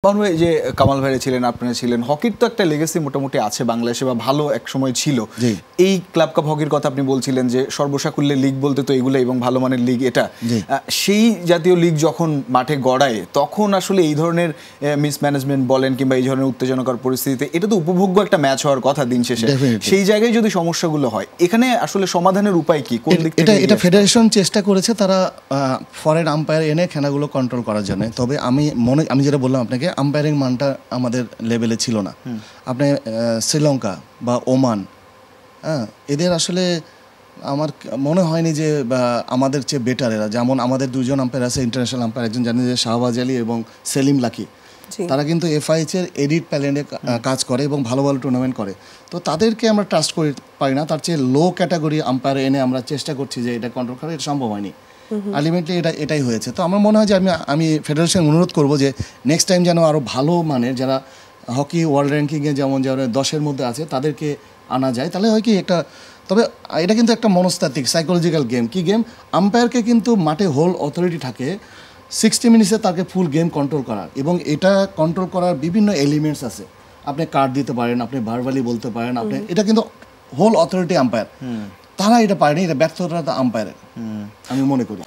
বানু ভাই যে কামাল ভাইরা ছিলেন, আপনারা ছিলেন, হকির তো একটা লেগেসি মোটামুটি আছে বাংলাদেশে, বা ভালো এক সময় ছিল। এই ক্লাব কাপ হকির কথা আপনি বলছিলেন যে সর্বসাকুল্যের লিগ বলতে তো এগুলো, এবং ভালো মানের লিগ এটা। সেই জাতীয় লিগ যখন মাঠে গড়ায় তখন আসলে এই ধরনের মিসম্যানেজমেন্ট বলেন কিংবা এই ধরনের উত্তেজনাকর পরিস্থিতিতে এটা তো উপভোগ্য একটা ম্যাচ হওয়ার কথা দিন শেষে। সেই জায়গায় যদি সমস্যাগুলো হয়, এখানে আসলে সমাধানের উপায় কি? কোন দিক থেকে? এটা ফেডারেশন চেষ্টা করেছে তারা ফরেন আম্পায়ার এনে খেলাগুলো কন্ট্রোল করার জন্য। তবে আমি যেটা বললাম আপনাকে, আম্পায়ারিং মানটা আমাদের লেভেলে ছিল না। আপনি শ্রীলঙ্কা বা ওমান, এদের আসলে আমার মনে হয়নি যে আমাদের চেয়ে বেটার এরা। যেমন আমাদের দুজন আম্পায়ার আছে ইন্টারন্যাশনাল আম্পায়ার, একজন জানেন যে শাহবাজ আলী এবং সেলিম লাকি। তারা কিন্তু এফআইএইচ এর এডিট প্যানেলে কাজ করে এবং ভালো ভালো টুর্নামেন্ট করে। তো তাদেরকে আমরা ট্রাস্ট করে পারি না। তার চেয়ে লো ক্যাটাগরি আম্পায়ার এনে আমরা চেষ্টা করছি যে এটা কন্ট্রোল করা, এটা সম্ভব হয়নি। আলটিমেটলি এটাই হয়েছে। তো আমার মনে হয় যে আমি ফেডারেশন অনুরোধ করবো যে নেক্সট টাইম যেন আরও ভালো মানের যারা হকি ওয়ার্ল্ড র্যাঙ্কিংয়ে যেমন যারা 10-এর মধ্যে আছে তাদেরকে আনা যায়। তাহলে হয় কি একটা, তবে এটা কিন্তু একটা মনস্তাত্ত্বিক সাইকোলজিক্যাল গেম। কি গেম? আম্পায়ারকে কিন্তু মাঠে হোল অথরিটি থাকে 60 মিনিটসে তাকে ফুল গেম কন্ট্রোল করার, এবং এটা কন্ট্রোল করার বিভিন্ন এলিমেন্টস আছে। আপনি কার্ড দিতে পারেন, আপনি ভার্বালি বলতে পারেন, আপনি এটা কিন্তু হোল অথরিটি আম্পায়ার। তারা এটা পারেনি, এটা ব্যর্থতা আম্পায়ারের আমি মনে করি।